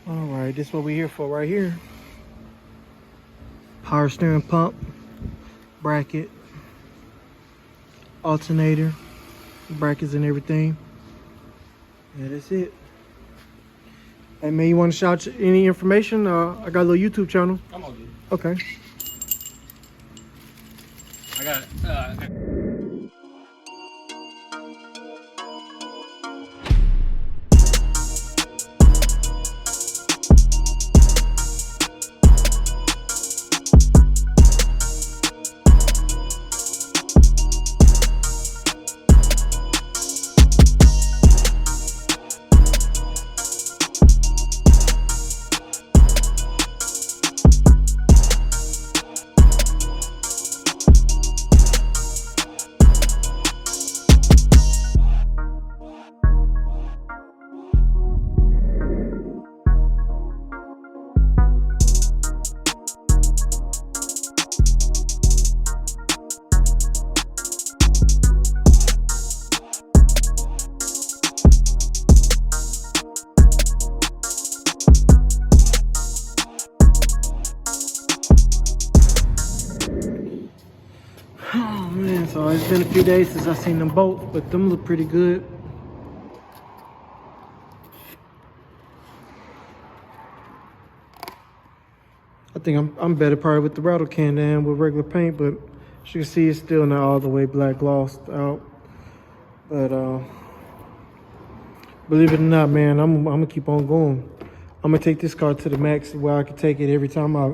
All right, this is what we're here for right here. Power steering pump, bracket, alternator, brackets and everything. Yeah, that's it. Hey man, you want to shout any information? I got a little YouTube channel. I'm all good. Okay. I got it. Oh man, so it's been a few days since I seen them bolts, but them look pretty good. I think I'm better probably with the rattle can than with regular paint, but as you can see, it's still not all the way black glossed out. But believe it or not, man, I'm gonna keep on going. I'm gonna take this car to the max where I can take it every time I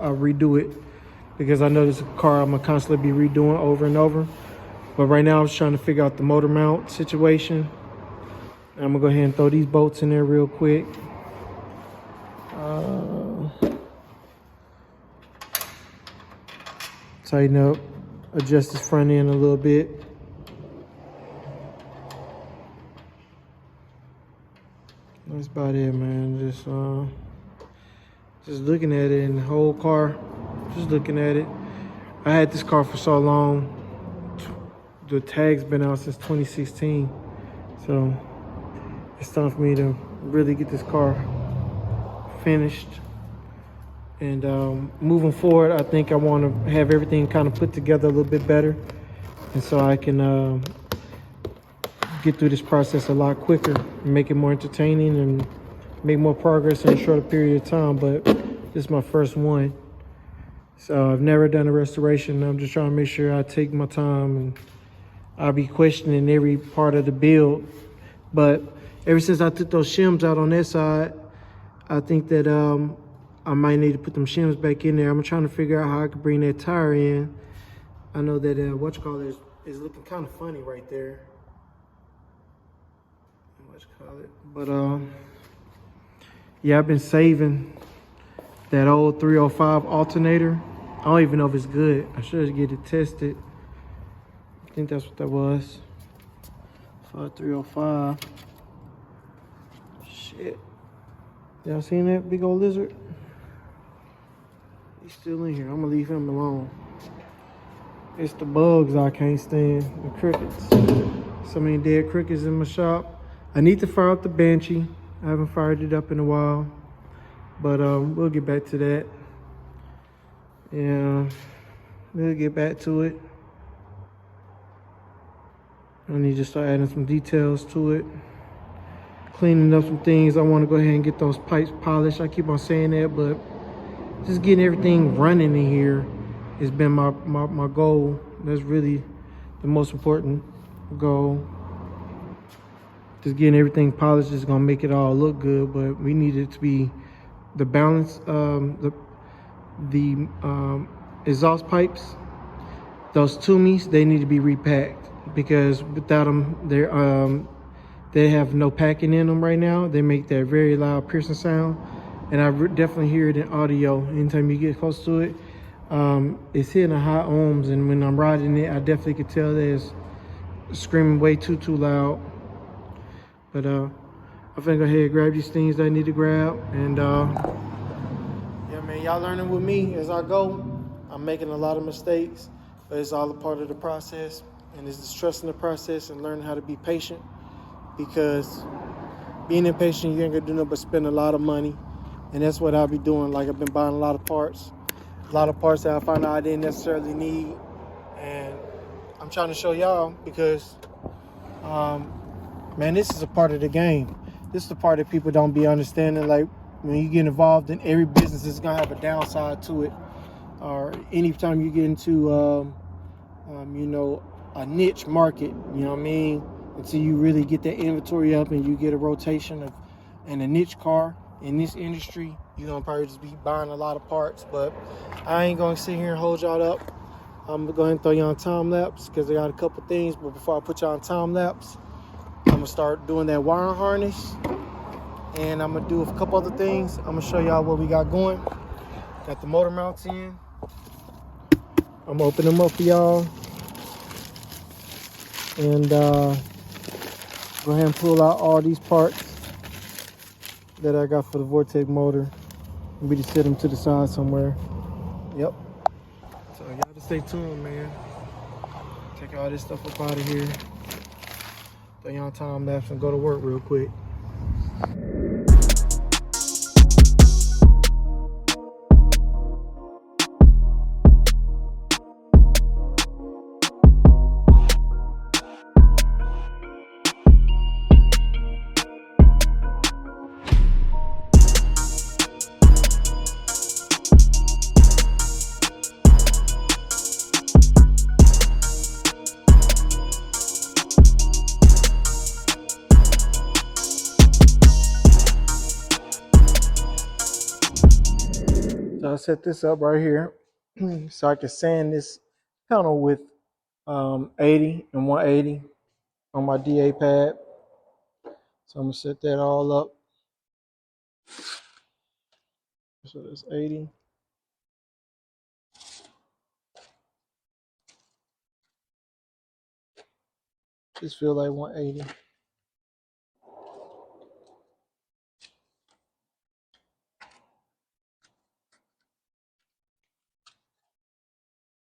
redo it, because I know this is a car I'm gonna constantly be redoing over and over. But right now I was trying to figure out the motor mount situation. And I'm gonna go ahead and throw these bolts in there real quick. Tighten up, adjust this front end a little bit. That's about it, man. Just looking at it in the whole car, just looking at it. I had this car for so long. The tag's been out since 2016. So it's time for me to really get this car finished. And moving forward, I think I want to have everything kind of put together a little bit better. And so I can get through this process a lot quicker, make it more entertaining and make more progress in a shorter period of time. But this is my first one. So I've never done a restoration. I'm just trying to make sure I take my time, and I'll be questioning every part of the build. But ever since I took those shims out on that side, I think that I might need to put them shims back in there. I'm trying to figure out how I can bring that tire in. I know that whatchamacallit is looking kind of funny right there. But yeah, I've been saving that old 305 alternator. I don't even know if it's good. I should get it tested. I think that's what that was. 305. Shit. Y'all seen that big old lizard? He's still in here. I'm gonna leave him alone. It's the bugs I can't stand, the crickets. So many dead crickets in my shop. I need to fire up the Banshee. I haven't fired it up in a while, but we'll get back to that. Yeah, we'll get back to it. I need to start adding some details to it. Cleaning up some things. I want to go ahead and get those pipes polished. I keep on saying that, but just getting everything running in here has been my goal. That's really the most important goal. Just getting everything polished is gonna make it all look good, but we need it to be the balance. The exhaust pipes, those Tumis, they need to be repacked, because without them, they have no packing in them right now. They make that very loud piercing sound, and I definitely hear it in audio. Anytime you get close to it, it's hitting a high ohms, and when I'm riding it, I definitely could tell that it's screaming way too loud. But I'm finna go ahead and grab these things that I need to grab, and yeah, man, y'all learning with me as I go. I'm making a lot of mistakes, but it's all a part of the process, and it's just trusting the process and learning how to be patient, because being impatient, you ain't gonna do nothing but spend a lot of money And that's what I'll be doing. Like, I've been buying a lot of parts that I found out I didn't necessarily need. And I'm trying to show y'all because, man, this is a part of the game. This is the part that people don't be understanding. Like, when you get involved in every business, it's gonna have a downside to it. Or anytime you get into, you know, a niche market, you know what I mean? Until you really get that inventory up and you get a rotation of, and a niche car in this industry, you're gonna probably just be buying a lot of parts. But I ain't gonna sit here and hold y'all up. I'm gonna go ahead and throw you on time lapse because I got a couple things. But before I put y'all on time lapse, I'm gonna start doing that wire harness, and I'm gonna do a couple other things. I'm gonna show y'all what we got going. Got the motor mounts in. I'm gonna open them up for y'all, and go ahead and pull out all these parts that I got for the Vortec motor. We just set them to the side somewhere. Yep. So y'all just stay tuned, man. Take all this stuff up out of here. Throw you on time lapse and go to work real quick. So I set this up right here so I can sand this panel with 80 and 180 on my DA pad. So I'm gonna set that all up. So that's 80. Just feel like 180.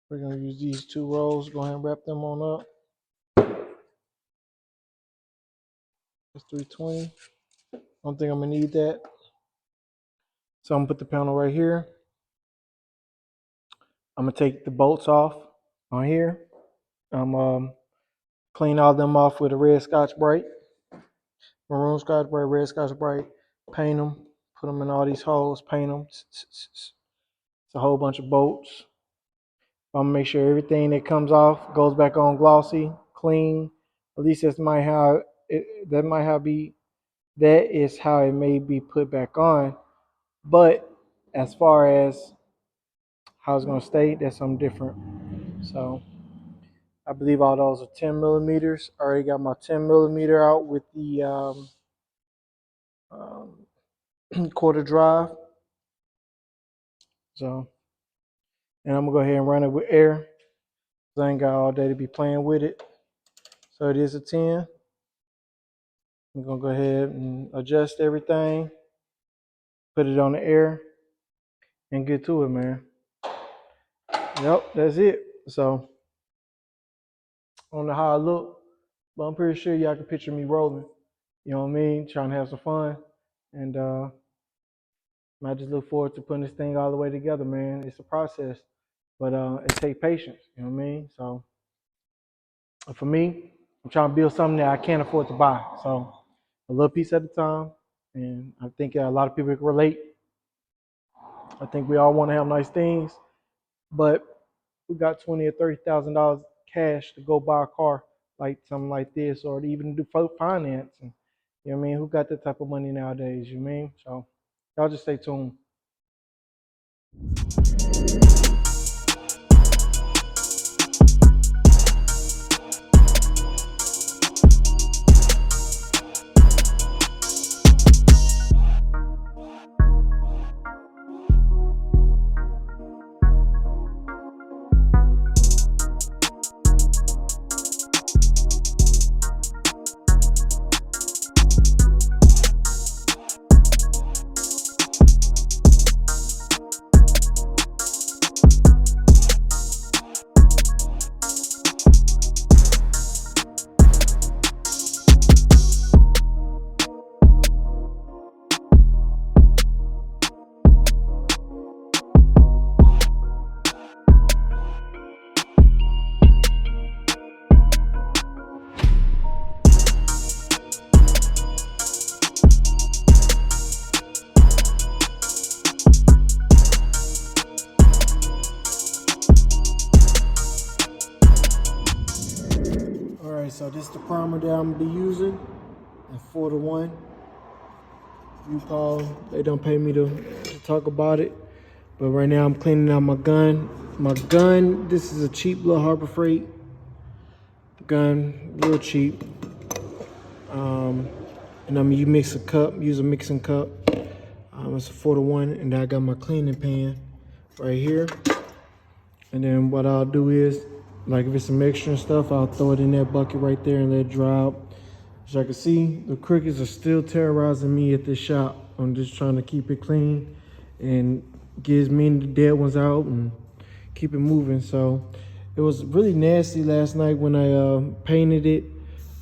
We're gonna use these 2 rolls. Go ahead and wrap them on up. That's 320. I don't think I'm gonna need that. So I'm gonna put the panel right here. I'm gonna take the bolts off on here. I'm clean all them off with a red Scotch-Brite, maroon Scotch-Brite, red Scotch-Brite. Paint them, put them in all these holes, paint them. It's a whole bunch of bolts. I'm gonna make sure everything that comes off goes back on glossy, clean. At least that's might how it, that might how be that is how it may be put back on. But as far as how it's gonna stay, that's something different. So I believe all those are 10 millimeters. I already got my 10 millimeter out with the quarter drive. So, and I'm gonna go ahead and run it with air, because I ain't got all day to be playing with it. So it is a 10. I'm gonna go ahead and adjust everything, put it on the air, and get to it, man. Yep, that's it. So I don't know how I look, but I'm pretty sure y'all can picture me rolling. You know what I mean? Trying to have some fun. And I just look forward to putting this thing all the way together, man. It's a process, but it takes patience. You know what I mean? So for me, I'm trying to build something that I can't afford to buy. So a little piece at a time. And I think a lot of people can relate. I think we all want to have nice things, but who got $20,000 or $30,000 cash to go buy a car like something like this, or to even do finance? And, you know what I mean? Who got that type of money nowadays? You know what I mean? So y'all just stay tuned. so this is the primer that I'm gonna be using at 4-to-1. You call, they don't pay me to talk about it. But right now I'm cleaning out my gun. My gun, this is a cheap little Harbor Freight gun, real cheap. And I'm gonna mix a cup, use a mixing cup. It's a 4-to-1, and I got my cleaning pan right here. And then what I'll do is, like if it's some extra stuff, I'll throw it in that bucket right there and let it dry out. As you can see, the crickets are still terrorizing me at this shop. I'm just trying to keep it clean and get as many dead ones out and keep it moving. So it was really nasty last night when I painted it.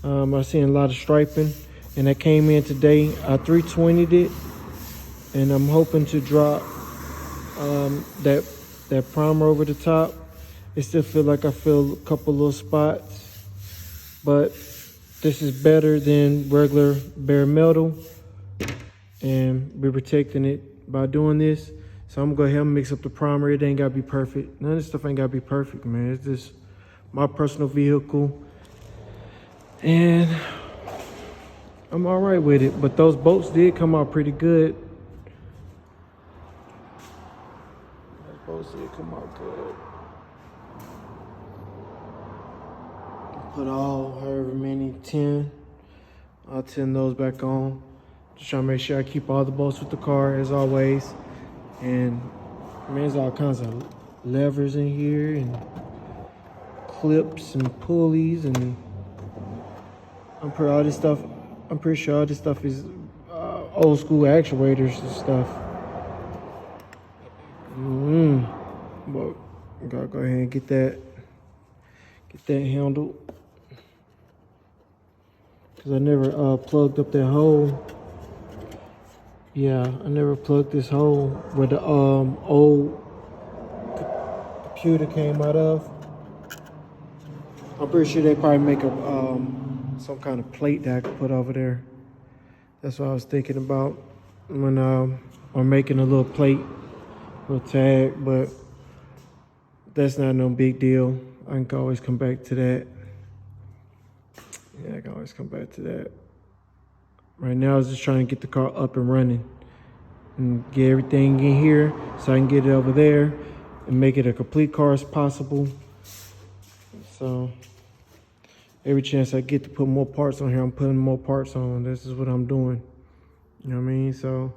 I seen a lot of striping, and I came in today. I 320'd it, and I'm hoping to drop that primer over the top. It still feel like I feel a couple little spots, but this is better than regular bare metal, and we're protecting it by doing this. So I'm gonna go ahead and mix up the primer. It ain't gotta be perfect. None of this stuff ain't gotta be perfect, man. It's just my personal vehicle, and I'm all right with it. But those bolts did come out pretty good. Those bolts did come out good. Put all however many 10. I'll 10 those back on. Just trying to make sure I keep all the bolts with the car as always. And man, there's all kinds of levers in here and clips and pulleys, and I'm pretty sure all this stuff is old school actuators and stuff. But gotta go ahead and get that handled. Cause I never plugged up that hole. Yeah, I never plugged this hole where the old computer came out of. I'm pretty sure they probably make a some kind of plate that I could put over there. That's what I was thinking about when I'm making a little plate, little tag, but that's not no big deal. I can always come back to that. Yeah, I can always come back to that. Right now, I was just trying to get the car up and running and get everything in here so I can get it over there and make it a complete car as possible. So every chance I get to put more parts on here, I'm putting more parts on. This is what I'm doing. You know what I mean? So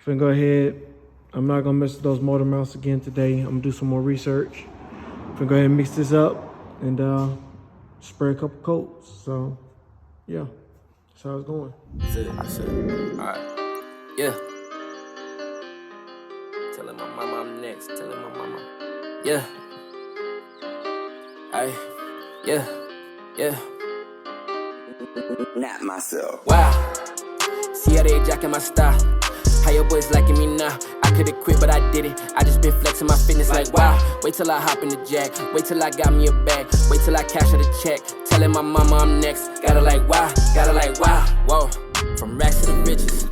I'm gonna go ahead. I'm not gonna mess with those motor mounts again today. I'm gonna do some more research. I'm gonna go ahead and mix this up and spray a couple coats. So yeah, that's how it's going. That's it. All right. Yeah. Telling my mama I'm next. Telling my mama. Yeah. Yeah. Not myself. Wow. See how they jacking my style. How your boys liking me now? I could've quit, but I did it. I just been flexing my fitness like wow. Wait till I hop in the jack. Wait till I got me a bag. Wait till I cash her the check. Telling my mama I'm next. Gotta like wow. Whoa. From racks to the riches.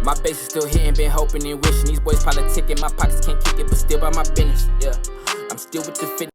My base is still hitting, been hoping and wishing. These boys politicking, my pockets can't kick it, but still by my business. Yeah. I'm still with the fitness.